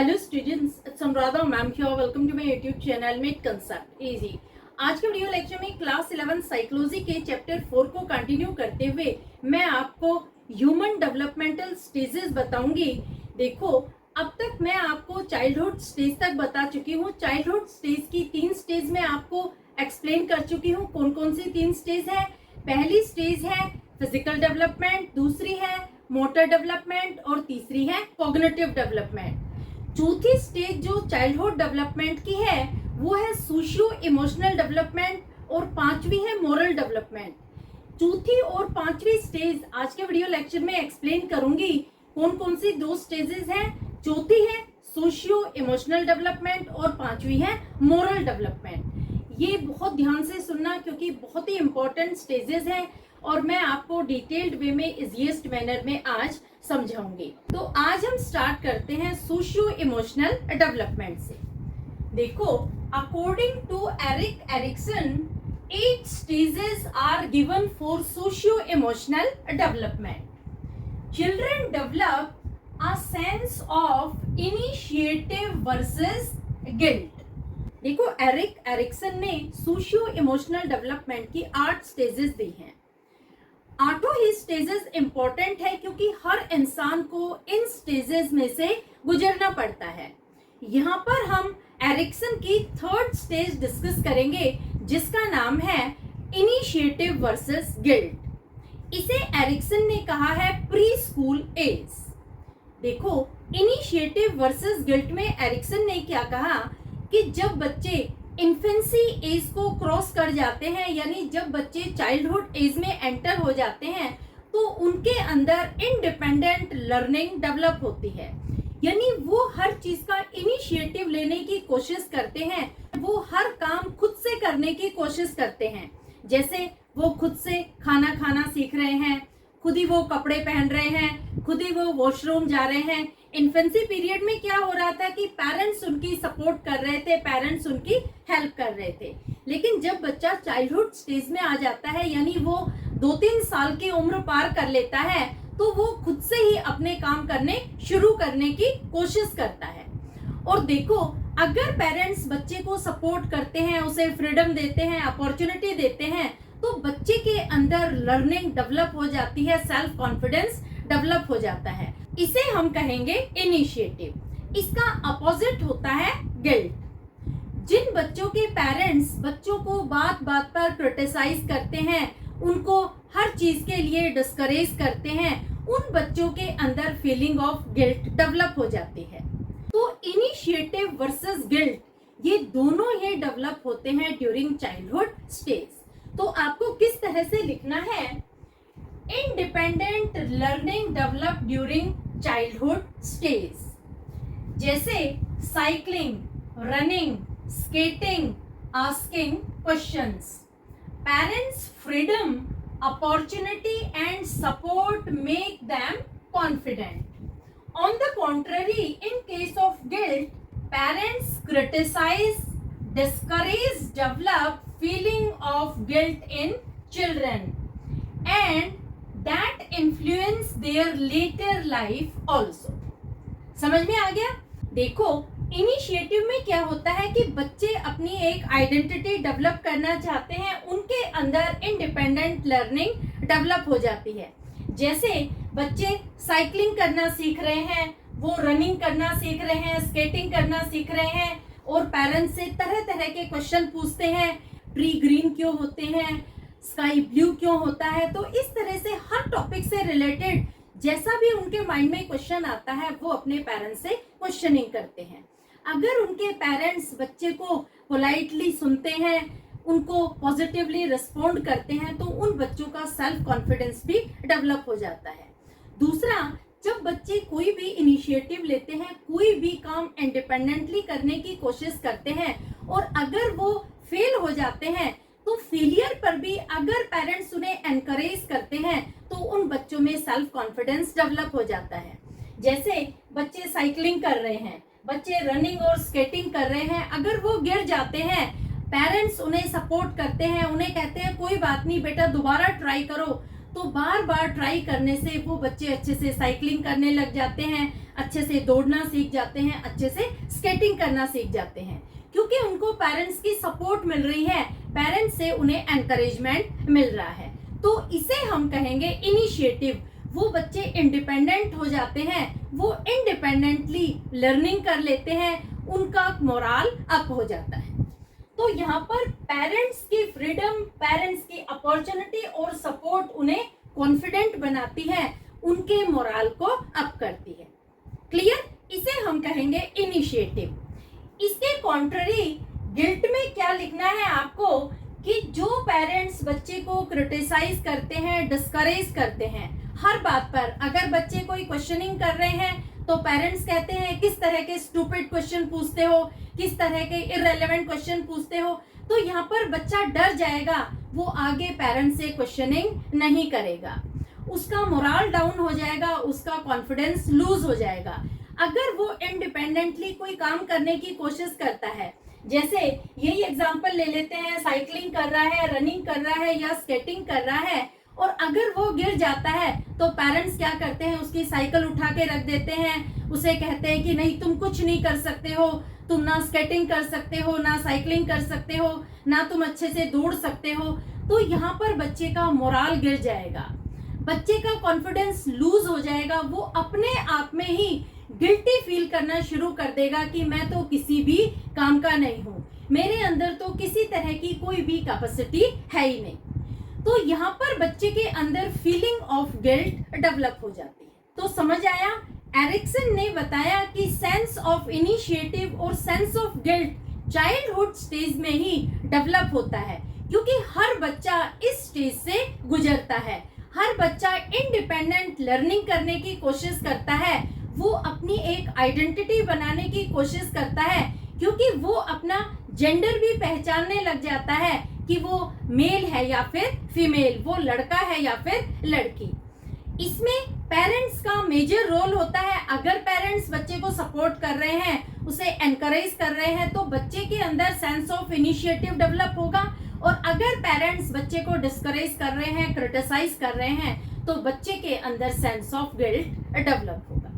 Hello students, it's Anuradha ma'am here. Welcome to my YouTube channel made concept easy. आज के video lecture में class 11 psychology के chapter 4 को continue करते हुए मैं आपको ह्यूमन डेवलपमेंटल स्टेजेस बताऊंगी। देखो, अब तक मैं आपको चाइल्डहुड स्टेज तक बता चुकी हूँ। चाइल्डहुड स्टेज की 3 स्टेज में आपको एक्सप्लेन कर चुकी हूँ। कौन कौन सी 3 स्टेज है? पहली स्टेज है फिजिकल डेवलपमेंट, दूसरी है मोटर डेवलपमेंट और तीसरी है कॉग्निटिव डेवलपमेंट। चौथी स्टेज जो चाइल्डहुड डेवलपमेंट की है वो है सोशियो इमोशनल डेवलपमेंट और पांचवी है मोरल डेवलपमेंट। चौथी और पांचवी स्टेज आज के वीडियो लेक्चर में एक्सप्लेन करूंगी। कौन कौन सी 2 स्टेजेस हैं? चौथी है सोशियो इमोशनल डेवलपमेंट और पांचवी है मोरल डेवलपमेंट। ये बहुत ध्यान से सुनना क्योंकि बहुत ही इंपॉर्टेंट स्टेजेस हैं और मैं आपको डिटेल्ड वे में इजीएस्ट मैनर में आज समझाऊंगी। तो आज हम स्टार्ट करते हैं सोशियो इमोशनल डेवलपमेंट से। देखो, according to Erik Erikson 8 stages are given for socio emotional development. Children develop a sense of initiative versus guilt. देखो, एरिक एरिक्सन ने सोशियो इमोशनल डेवलपमेंट की 8 स्टेजेस दी हैं। 8 ही स्टेजेस इंपॉर्टेंट है क्योंकि हर इंसान को इन स्टेजेस में से गुजरना पड़ता है। यहाँ पर हम एरिक्सन की 3rd स्टेज डिस्कस करेंगे जिसका नाम है इनिशिएटिव वर्सेस गिल्ट। इसे एरिक्सन ने कहा है प्री स्कूल एज। देखो, इनिशिएटिव वर्सेस गिल्ट में एरिक्सन ने क्या कहा कि जब बच्चे इन्फेंसी एज को क्रॉस कर जाते हैं, यानी जब बच्चे चाइल्डहुड एज में एंटर हो जाते हैं तो उनके अंदर इंडिपेंडेंट लर्निंग डेवलप होती है। यानी वो हर चीज का इनिशिएटिव लेने की कोशिश करते हैं, वो हर काम खुद से करने की कोशिश करते हैं। जैसे वो खुद से खाना खाना सीख रहे हैं, खुद ही वो कपड़े पहन रहे हैं, खुद ही वो वॉशरूम जा रहे हैं। इन्फेंसी पीरियड में क्या हो रहा था कि पेरेंट्स उनकी सपोर्ट कर रहे थे, पेरेंट्स उनकी हेल्प कर रहे थे। लेकिन जब बच्चा चाइल्डहुड स्टेज में आ जाता है, यानी वो 2-3 साल की उम्र पार कर लेता है, तो वो खुद से ही अपने काम करने शुरू करने की कोशिश करता है। और देखो, अगर पेरेंट्स बच्चे को सपोर्ट करते हैं, उसे फ्रीडम देते हैं, अपॉर्चुनिटी देते हैं, तो बच्चे के अंदर लर्निंग डेवलप हो जाती है, सेल्फ कॉन्फिडेंस डेवलप हो जाता है। इसे हम कहेंगे इनिशिएटिव। इसका अपोजिट होता है गिल्ट। जिन बच्चों के पेरेंट्स बच्चों को बात बात पर क्रिटिसाइज करते हैं, उनको हर चीज के लिए डिस्करेज करते हैं, उन बच्चों के अंदर फीलिंग ऑफ गिल्ट डेवलप हो जाती है। तो इनिशिएटिव वर्सेस गिल्ट ये दोनों ही डेवलप होते हैं ड्यूरिंग चाइल्डहुड स्टेज। तो आपको किस तरह से लिखना है? Independent learning develop during childhood stage. जैसे cycling, running, skating, asking questions. Parents freedom, opportunity and support make them confident. On the contrary, in case of guilt, parents criticize, discourage, develop feeling of guilt in children, and that influence their later life also. समझ में आ गया? देखो, initiative में क्या होता है कि बच्चे अपनी एक आइडेंटिटी डेवलप करना चाहते हैं, उनके अंदर इंडिपेंडेंट लर्निंग डेवलप हो जाती है। जैसे बच्चे साइकिलिंग करना सीख रहे हैं, वो रनिंग करना सीख रहे हैं, स्केटिंग करना सीख रहे हैं और पेरेंट्स से तरह तरह के क्वेश्चन पूछते हैं। ट्री ग्रीन क्यों होते हैं, स्काई ब्लू क्यों होता है। तो इस तरह से हर टॉपिक से रिलेटेड जैसा भी उनके माइंड में क्वेश्चन आता है वो अपने पेरेंट्स से क्वेश्चनिंग करते हैं। अगर उनके पेरेंट्स बच्चे को पोलाइटली सुनते हैं, उनको पॉजिटिवली रिस्पॉन्ड करते हैं, तो उन बच्चों का सेल्फ कॉन्फिडेंस भी डेवलप हो जाता है। दूसरा, जब बच्चे कोई भी इनिशिएटिव लेते हैं, कोई भी काम इंडिपेंडेंटली करने की कोशिश करते हैं और अगर वो फेल हो जाते हैं, तो फेलियर पर भी अगर पेरेंट्स उन्हें एनकरेज करते हैं तो उन बच्चों में सेल्फ कॉन्फिडेंस डेवलप हो जाता है। जैसे बच्चे साइकिलिंग कर रहे हैं, बच्चे रनिंग और स्केटिंग कर रहे हैं, अगर वो गिर जाते हैं, पेरेंट्स उन्हें सपोर्ट करते हैं, उन्हें कहते हैं कोई बात नहीं बेटा, दोबारा ट्राई करो, तो बार बार ट्राई करने से वो बच्चे अच्छे से साइकिलिंग करने लग जाते हैं, अच्छे से दौड़ना सीख जाते हैं, अच्छे से स्केटिंग करना सीख जाते हैं, क्योंकि उनको पेरेंट्स की सपोर्ट मिल रही है, पेरेंट्स से उन्हें एनकरेजमेंट मिल रहा है। तो इसे हम कहेंगे इनिशिएटिव। वो बच्चे इंडिपेंडेंट हो जाते हैं, वो इंडिपेंडेंटली लर्निंग कर लेते हैं, उनका मोरल अप हो जाता है। तो यहाँ पर पेरेंट्स की फ्रीडम, पेरेंट्स की अपॉर्चुनिटी और सपोर्ट उन्हें कॉन्फिडेंट बनाती है, उनके मोरल को अप करती है। क्लियर? इसे हम कहेंगे इनिशिएटिव। इसके कॉन्ट्ररी गिल्ट में क्या लिखना है आपको कि जो पेरेंट्स बच्चे को क्रिटिसाइज करते हैं, डिस्करेज करते हैं हर बात पर, अगर बच्चे कोई क्वेश्चनिंग कर रहे हैं तो पेरेंट्स कहते हैं किस तरह के स्टूपिड क्वेश्चन पूछते हो, किस तरह के इररेलेवेंट क्वेश्चन पूछते हो, तो यहाँ पर बच्चा डर जाएगा, वो आगे पेरेंट्स से क्वेश्चनिंग नहीं करेगा, उसका मोरल डाउन हो जाएगा, उसका कॉन्फिडेंस लूज हो जाएगा। अगर वो इंडिपेंडेंटली कोई काम करने की कोशिश करता है, जैसे यही एग्जांपल ले लेते हैं, साइकिलिंग कर रहा है, रनिंग कर रहा है या स्केटिंग कर रहा है, और अगर वो गिर जाता है तो पेरेंट्स क्या करते हैं, उसकी साइकिल उठा के रख देते हैं, उसे कहते हैं कि नहीं तुम कुछ नहीं कर सकते हो, तुम ना स्केटिंग कर सकते हो, ना साइकिलिंग कर सकते हो, ना तुम अच्छे से दौड़ सकते हो। तो यहाँ पर बच्चे का मोरल गिर जाएगा, बच्चे का कॉन्फिडेंस लूज हो जाएगा, वो अपने आप में ही गिल्टी फील करना शुरू कर देगा कि मैं तो किसी भी काम का नहीं हूँ, मेरे अंदर तो किसी तरह की कोई भी कैपेसिटी है ही नहीं। तो यहाँ पर बच्चे के अंदर फीलिंग ऑफ गिल्ट डेवलप हो जाती है। तो समझ आया? एरिक्सन ने बताया कि सेंस ऑफ इनिशिएटिव और sense of guilt childhood stage में ही डेवलप होता है, क्योंकि हर बच्चा इस स्टेज से गुजरता है, हर बच्चा इंडिपेंडेंट लर्निंग करने की कोशिश करता है, वो अपनी एक आइडेंटिटी बनाने की कोशिश करता है, क्योंकि वो अपना जेंडर भी पहचानने लग जाता है कि वो मेल है या फिर फीमेल, वो लड़का है या फिर लड़की। इसमें पेरेंट्स का मेजर रोल होता है। अगर पेरेंट्स बच्चे को सपोर्ट कर रहे हैं, उसे एनकरेज कर रहे हैं, तो बच्चे के अंदर सेंस ऑफ इनिशिएटिव डेवलप होगा, और अगर पेरेंट्स बच्चे को डिस्करेज कर रहे हैं, क्रिटिसाइज कर रहे हैं, तो बच्चे के अंदर सेंस ऑफ गिल्ट डेवलप होगा।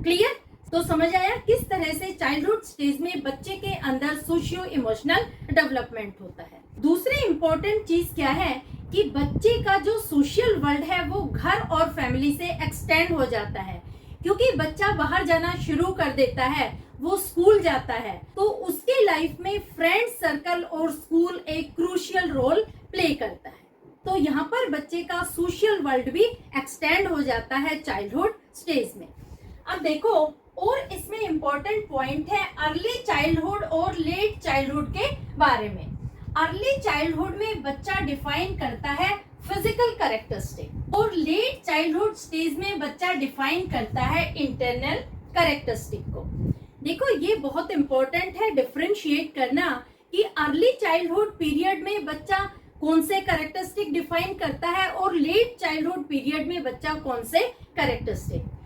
क्लियर? तो समझ आया किस तरह से चाइल्डहुड स्टेज में बच्चे के अंदर सोशियो इमोशनल डेवलपमेंट होता है। दूसरी इंपॉर्टेंट चीज क्या है कि बच्चे का जो सोशल वर्ल्ड है वो घर और फैमिली से एक्सटेंड हो जाता है, क्योंकि बच्चा बाहर जाना शुरू कर देता है, वो स्कूल जाता है, तो उसके लाइफ में फ्रेंड सर्कल और स्कूल एक क्रूशियल रोल प्ले करता है। तो यहाँ पर बच्चे का सोशल वर्ल्ड भी एक्सटेंड हो जाता है चाइल्डहुड स्टेज में। अब देखो, और इसमें इंपॉर्टेंट पॉइंट है अर्ली चाइल्डहुड और लेट चाइल्डहुड के बारे में। अर्ली चाइल्डहुड में बच्चा डिफाइन करता है फिजिकल कैरेक्टरिस्टिक, और लेट चाइल्डहुड स्टेज में बच्चा डिफाइन करता है इंटरनल कैरेक्टरिस्टिक को। देखो, ये बहुत इंपॉर्टेंट है डिफरेंशिएट करना कि अर्ली चाइल्डहुड पीरियड में बच्चा कौन से कैरेक्टरिस्टिक डिफाइन करता है और लेट चाइल्डहुड पीरियड में बच्चा कौन से कैरेक्टरिस्टिक।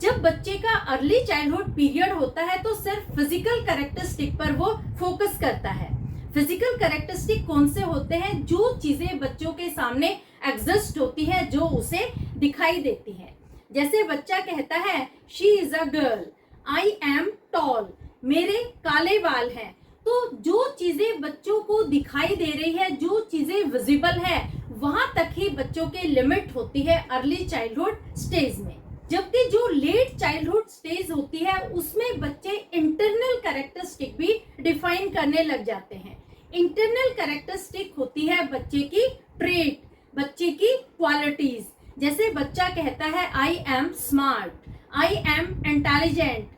जब बच्चे का अर्ली चाइल्डहुड पीरियड होता है तो सिर्फ फिजिकल कैरेक्टरिस्टिक पर वो फोकस करता है। फिजिकल कैरेक्टरिस्टिक कौन से होते हैं? जो चीजें बच्चों के सामने एग्जिस्ट होती है, जो उसे दिखाई देती है। जैसे बच्चा कहता है she is a girl, I am tall, मेरे काले बाल हैं। तो जो चीजें बच्चों को दिखाई दे रही है, जो चीजें विजिबल है, वहां तक ही बच्चों के लिमिट होती है अर्ली चाइल्डहुड स्टेज में। जबकि जो लेट चाइल्डहुड स्टेज होती है उसमें बच्चे इंटरनल कैरेक्टरिस्टिक भी डिफाइन करने लग जाते हैं। इंटरनल कैरेक्टरिस्टिक होती है बच्चे की ट्रेट, बच्चे की क्वालिटीज। जैसे बच्चा कहता है I am smart, I am intelligent,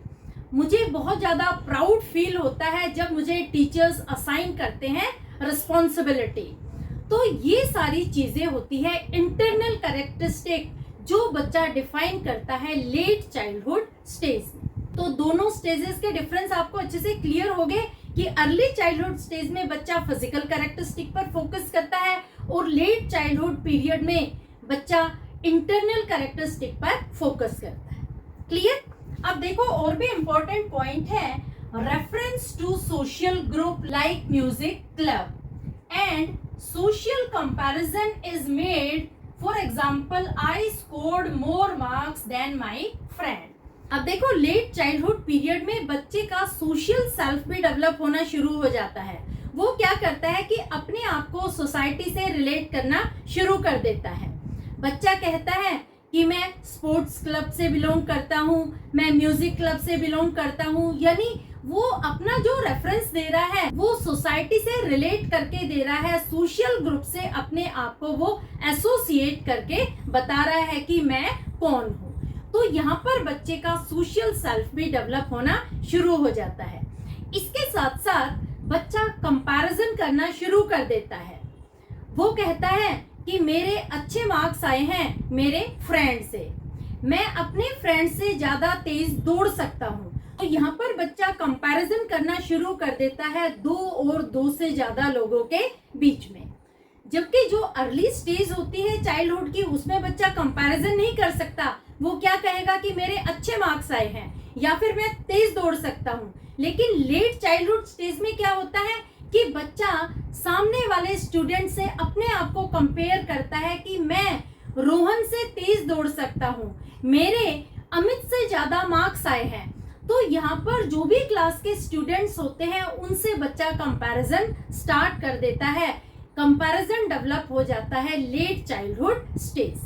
मुझे बहुत ज्यादा प्राउड फील होता है जब मुझे टीचर्स असाइन करते हैं रिस्पॉन्सिबिलिटी। तो ये सारी चीजें होती है इंटरनल कैरेक्टरिस्टिक जो बच्चा डिफाइन करता है लेट चाइल्डहुड स्टेज में। तो दोनों स्टेजेस के डिफरेंस आपको अच्छे से क्लियर हो गए कि अर्ली चाइल्डहुड स्टेज में बच्चा फिजिकल कैरेक्टरिस्टिक पर फोकस करता है और लेट चाइल्डहुड पीरियड में बच्चा इंटरनल कैरेक्टरिस्टिक पर फोकस करता है। क्लियर? अब देखो, और भी इंपॉर्टेंट पॉइंट है reference to social group like music club and social comparison is made for example I scored more marks than my friend. अब देखो लेट चाइल्डहुड पीरियड में बच्चे का सोशल सेल्फ भी डेवलप होना शुरू हो जाता है। वो क्या करता है कि अपने आप को सोसाइटी से रिलेट करना शुरू कर देता है। बच्चा कहता है कि मैं स्पोर्ट्स क्लब से बिलोंग करता हूँ, मैं म्यूजिक क्लब से बिलोंग करता हूँ, यानी वो अपना जो रेफरेंस दे रहा है वो सोसाइटी से रिलेट करके दे रहा है, सोशल ग्रुप से अपने आप को वो एसोसिएट करके बता रहा है कि मैं कौन हूँ। तो यहाँ पर बच्चे का सोशल सेल्फ भी डेवलप होना शुरू हो जाता है। इसके साथ साथ बच्चा कंपैरिजन करना शुरू कर देता है। वो कहता है कि मेरे अच्छे मार्क्स आए हैं मेरे फ्रेंड से, मैं अपने फ्रेंड से ज्यादा तेज दौड़ सकता हूँ। तो यहाँ पर बच्चा कंपैरिजन करना शुरू कर देता है दो और दो से ज्यादा लोगों के बीच में। जबकि जो अर्ली स्टेज होती है चाइल्डहुड की, उसमें बच्चा कंपैरिजन नहीं कर सकता। वो क्या कहेगा कि मेरे अच्छे मार्क्स आए हैं या फिर मैं तेज दौड़ सकता हूँ। लेकिन लेट चाइल्डहुड स्टेज में क्या होता है कि बच्चा सामने वाले स्टूडेंट से अपने आप को कंपेयर करता है कि मैं रोहन से तेज दौड़ सकता हूँ, मेरे अमित से ज्यादा मार्क्स आए हैं। तो यहाँ पर जो भी क्लास के स्टूडेंट्स होते हैं उनसे बच्चा कंपैरिजन स्टार्ट कर देता है। कंपैरिजन डेवलप हो जाता है लेट चाइल्डहुड स्टेज।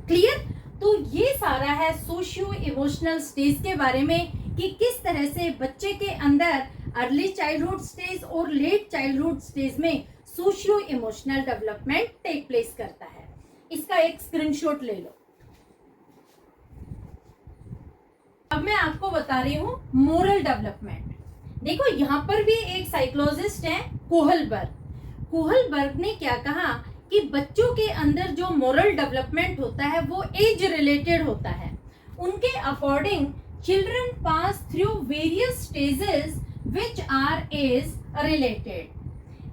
क्लियर? तो ये सारा है सोशियो इमोशनल स्टेज के बारे में कि किस तरह से बच्चे के अंदर अर्ली चाइल्डहुड स्टेज और लेट चाइल्डहुड स्टेज में socio emotional development take place करता है। इसका एक स्क्रीनशॉट ले लो। अब मैं आपको बता रही हूँ मोरल डेवलपमेंट। देखो यहाँ पर भी एक साइकोलॉजिस्ट है कोहलबर्ग। कोहलबर्ग ने क्या कहा कि बच्चों के अंदर जो मोरल डेवलपमेंट होता है वो एज रिलेटेड होता है। उनके according children pass through various stages which are age related.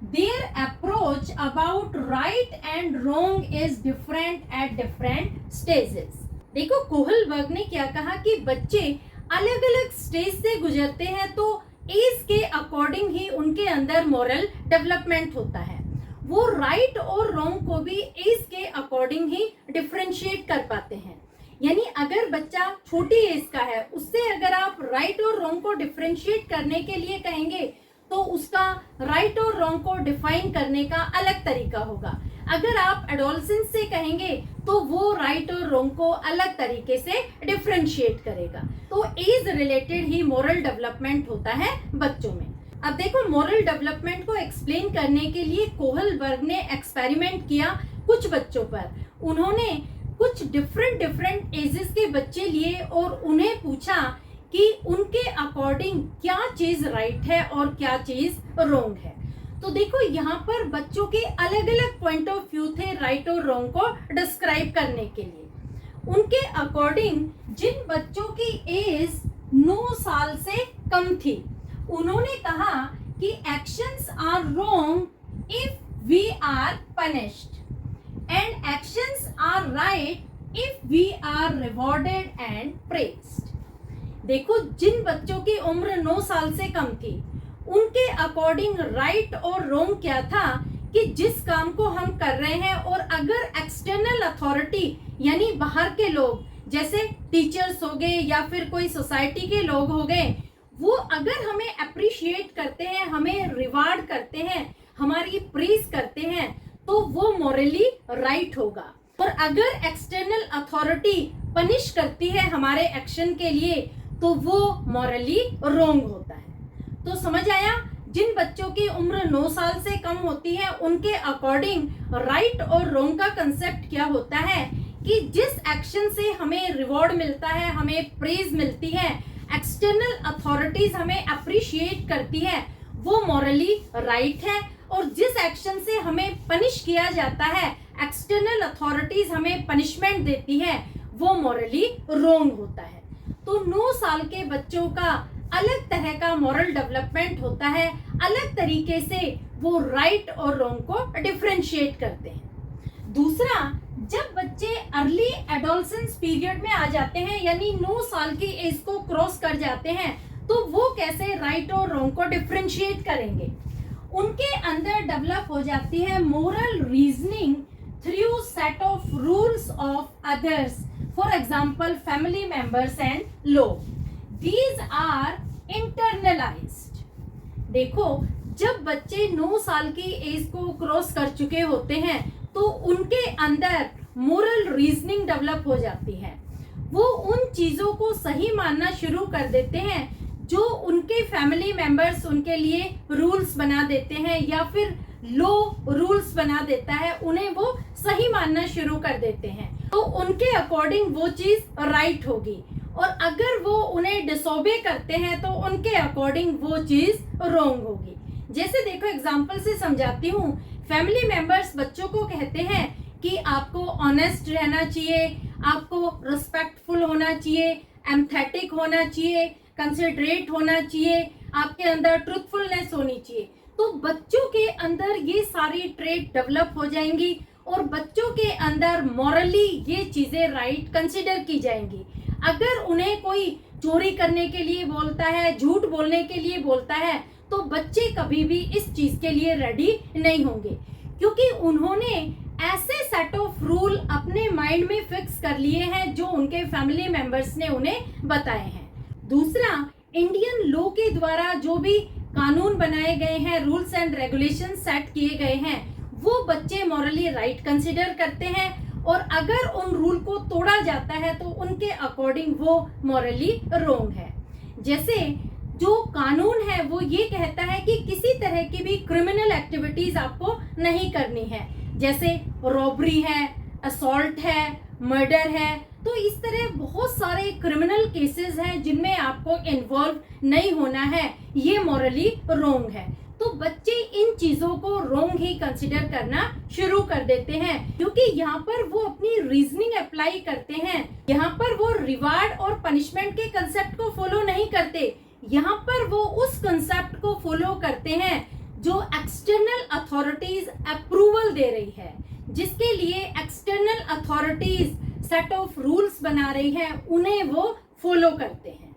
Their approach about right and wrong is different at different stages. देखो कोहलबर्ग ने क्या कहा कि बच्चे अलग अलग स्टेज से गुजरते हैं तो एज के अकॉर्डिंग ही उनके अंदर मोरल डेवलपमेंट होता है। वो राइट और रॉन्ग को भी एज के अकॉर्डिंग ही डिफरेंशिएट कर पाते हैं। यानी अगर बच्चा छोटी एज का है उससे अगर आप राइट और रॉन्ग को डिफरेंशिएट करने के लिए कहेंगे तो उसका राइट और रॉन्ग को डिफाइन करने का अलग तरीका होगा। अगर आप एडोलसेंस से कहेंगे तो वो राइट और रॉन्ग को अलग तरीके से डिफरेंशिएट करेगा। तो एज रिलेटेड ही मोरल डेवलपमेंट होता है बच्चों में। अब देखो मोरल डेवलपमेंट को एक्सप्लेन करने के लिए कोहलबर्ग ने एक्सपेरिमेंट किया कुछ बच्चों पर। उन्होंने कुछ डिफरेंट एजेस के बच्चे लिए और उन्हें पूछा कि उनके अकॉर्डिंग क्या चीज राइट है और क्या चीज रॉन्ग है। तो देखो यहाँ पर बच्चों के अलग अलग पॉइंट ऑफ व्यू थे राइट और रॉन्ग को डिस्क्राइब करने के लिए। उनके अकॉर्डिंग जिन बच्चों की एज 9 साल से कम थी उन्होंने कहा कि actions are wrong if we are punished and actions are right if we are rewarded and praised. देखो जिन बच्चों की उम्र 9 साल से कम थी उनके अकॉर्डिंग राइट और रॉन्ग क्या था कि जिस काम को हम कर रहे हैं और अगर एक्सटर्नल अथॉरिटी यानी बाहर के लोग जैसे टीचर्स हो गए या फिर कोई सोसाइटी के लोग हो गए, वो अगर हमें अप्रिशिएट करते हैं, हमें रिवार्ड करते हैं, हमारी प्रेज करते हैं तो वो मॉरली राइट होगा। और अगर एक्सटर्नल अथॉरिटी पनिश करती है हमारे एक्शन के लिए तो वो मॉरली रॉन्ग होता है। तो समझ आया, जिन बच्चों की उम्र 9 साल से कम होती है उनके अकॉर्डिंग राइट और रॉन्ग का कंसेप्ट क्या होता है कि जिस एक्शन से हमें रिवॉर्ड मिलता है, हमें प्रेज मिलती है, एक्सटर्नल अथॉरिटीज हमें अप्रिशिएट करती है, वो मॉरली राइट है। और जिस एक्शन से हमें पनिश किया जाता है, एक्सटर्नल अथॉरिटीज हमें पनिशमेंट देती है, वो मॉरली रॉन्ग होता है। तो 9 साल के बच्चों का अलग तरह का मॉरल डेवलपमेंट होता है, अलग तरीके से वो राइट और रॉन्ग को डिफरेंशिएट करते हैं। दूसरा, जब बच्चे अर्ली एडोलसेंस पीरियड में आ जाते हैं यानी 9 साल की एज को क्रॉस कर जाते हैं तो वो कैसे राइट और रॉन्ग को डिफरेंशिएट करेंगे। उनके अंदर डेवलप हो जाती है moral reasoning through set of rules of others, for example family members and law. These are internalized. देखो, जब बच्चे 9 साल की एज को क्रॉस कर चुके होते हैं तो उनके अंदर मोरल रीजनिंग डेवलप हो जाती है। वो उन चीजों को सही मानना शुरू कर देते हैं जो उनके फैमिली मेंबर्स उनके लिए रूल्स बना देते हैं या फिर लो रूल्स बना देता है, उन्हें वो सही मानना शुरू कर देते हैं। तो उनके अकॉर्डिंग वो चीज राइट होगी, और अगर वो उन्हें डिसोबे करते हैं तो उनके अकॉर्डिंग वो चीज रॉन्ग होगी। जैसे देखो, एग्जांपल से समझाती हूँ। फैमिली मेंबर्स बच्चों को कहते हैं कि आपको ऑनेस्ट रहना चाहिए, आपको रिस्पेक्टफुल होना चाहिए, एम्पैथिक होना चाहिए, कंसिडरेट होना चाहिए, आपके अंदर ट्रूथफुलनेस होनी चाहिए। तो बच्चों के अंदर ये सारी ट्रेट डेवलप हो जाएंगी और बच्चों के अंदर मॉरली ये चीजें राइट कंसिडर की जाएंगी। अगर उन्हें कोई चोरी करने के लिए बोलता है, झूठ बोलने के लिए बोलता है, तो बच्चे कभी भी इस चीज के लिए रेडी नहीं होंगे, क्योंकि उन्होंने ऐसे सेट ऑफ रूल अपने माइंड में फिक्स कर लिए हैं जो उनके फैमिली मेंबर्स ने उन्हें बताए हैं। दूसरा, इंडियन लॉ के द्वारा जो भी कानून बनाए गए हैं, रूल्स एंड रेगुलेशन सेट किए गए हैं, वो बच्चे मॉरली राइट कंसिडर करते हैं, और अगर उन रूल को तोड़ा जाता है तो उनके अकॉर्डिंग वो मॉरली रॉन्ग है। जैसे जो कानून है वो ये कहता है कि किसी तरह की भी क्रिमिनल एक्टिविटीज आपको नहीं करनी है, जैसे रॉबरी है, असॉल्ट है, मर्डर है। तो इस तरह बहुत सारे क्रिमिनल केसेस हैं जिनमें आपको इन्वॉल्व नहीं होना है, ये मॉरली रॉन्ग है। तो बच्चे इन चीजों को रॉन्ग ही कंसिडर करना शुरू कर देते हैं, क्योंकि यहाँ पर वो अपनी रीजनिंग अप्लाई करते हैं। यहाँ पर वो रिवार्ड और पनिशमेंट के कंसेप्ट को फॉलो नहीं करते, यहाँ पर वो उस कंसेप्ट को फॉलो करते हैं जो एक्सटर्नल अथॉरिटीज अप्रूवल दे रही है, जिसके लिए external authorities set of rules बना रही है, उन्हें वो फॉलो करते हैं।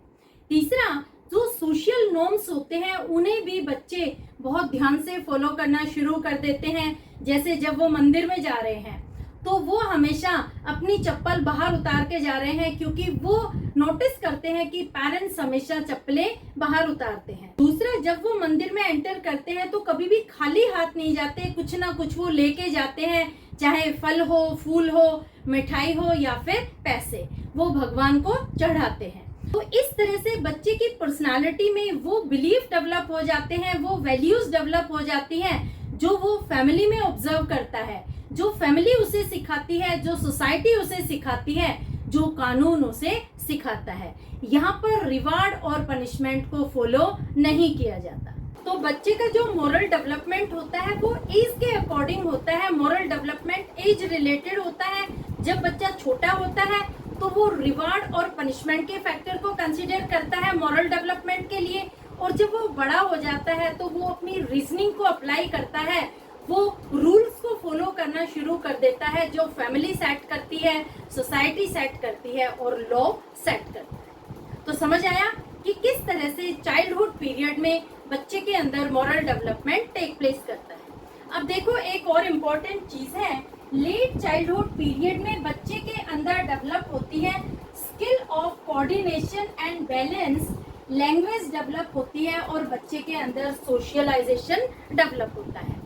तीसरा, जो सोशल नॉर्म्स होते हैं उन्हें भी बच्चे बहुत ध्यान से फॉलो करना शुरू कर देते हैं। जैसे जब वो मंदिर में जा रहे हैं तो वो हमेशा अपनी चप्पल बाहर उतार के जा रहे हैं, क्योंकि वो नोटिस करते हैं कि पेरेंट्स हमेशा चप्पलें बाहर उतारते हैं। दूसरा, जब वो मंदिर में एंटर करते हैं तो कभी भी खाली हाथ नहीं जाते, कुछ ना कुछ वो लेके जाते हैं, चाहे फल हो, फूल हो, मिठाई हो या फिर पैसे, वो भगवान को चढ़ाते हैं। तो इस तरह से बच्चे की पर्सनालिटी में वो बिलीफ डेवलप हो जाते हैं, वो वैल्यूज डेवलप हो जाती हैं जो वो फैमिली में ऑब्जर्व करता है, जो फैमिली उसे सिखाती है, जो सोसाइटी उसे सिखाती है, जो कानून उसे सिखाता है। यहाँ पर रिवार्ड और पनिशमेंट को फॉलो नहीं किया जाता। तो बच्चे का जो मोरल डेवलपमेंट होता है वो एज के अकॉर्डिंग होता है। मोरल डेवलपमेंट एज रिलेटेड होता है। जब बच्चा छोटा होता है तो वो रिवार्ड और पनिशमेंट के फैक्टर को कंसीडर करता है मॉरल डेवलपमेंट के लिए, और जब वो बड़ा हो जाता है तो वो अपनी रीजनिंग को अप्लाई करता है, वो रूल्स को फॉलो करना शुरू कर देता है जो फैमिली सेट करती है, सोसाइटी सेट करती है और लॉ सेट करता है। तो समझ आया कि किस तरह से चाइल्डहुड पीरियड में बच्चे के अंदर मॉरल डेवलपमेंट टेक प्लेस करता है। अब देखो, एक और इम्पोर्टेंट चीज है, लेट चाइल्डहुड पीरियड में बच्चे के अंदर डेवलप होती है skill of coordination and balance, language develop होती है और बच्चे के अंदर सोशलाइजेशन डेवलप होता है।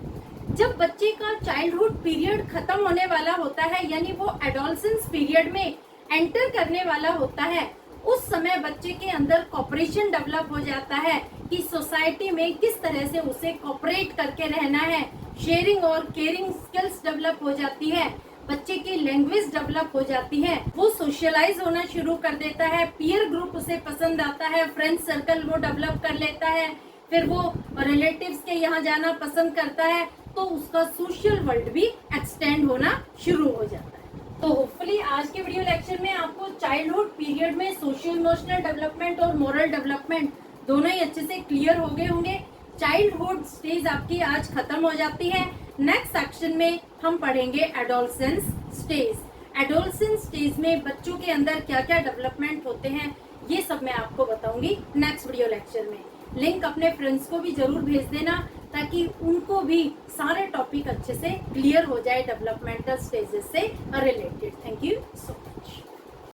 जब बच्चे का चाइल्डहुड पीरियड खत्म होने वाला होता है, यानी वो एडोलसेंस पीरियड में एंटर करने वाला होता है, उस समय बच्चे के अंदर कॉपरेशन डेवलप हो जाता है कि सोसाइटी में किस तरह से उसे कॉपरेट करके रहना है। शेयरिंग और केयरिंग स्किल्स डेवलप हो जाती है, बच्चे की लैंग्वेज डेवलप हो जाती है, वो सोशलाइज होना शुरू कर देता है, पीयर ग्रुप उसे पसंद आता है, फ्रेंड सर्कल वो डेवलप कर लेता है, फिर वो रिलेटिव्स के यहाँ जाना पसंद करता है, तो उसका सोशल वर्ल्ड भी एक्सटेंड होना शुरू हो जाता है। तो होपफुली आज के वीडियो लेक्चर में आपको चाइल्डहुड पीरियड में सोशल इमोशनल डेवलपमेंट और मोरल डेवलपमेंट दोनों ही अच्छे से क्लियर हो गए होंगे। चाइल्डहुड स्टेज आपकी आज खत्म हो जाती है। नेक्स्ट सेक्शन में हम पढ़ेंगे एडोलसेंस स्टेज। एडोलसेंस स्टेज में बच्चों के अंदर क्या क्या डेवलपमेंट होते हैं, ये सब मैं आपको बताऊंगी नेक्स्ट वीडियो लेक्चर में। लिंक अपने फ्रेंड्स को भी जरूर भेज देना ताकि उनको भी सारे टॉपिक अच्छे से क्लियर हो जाए डेवलपमेंटल स्टेजेस से related. Thank you so much.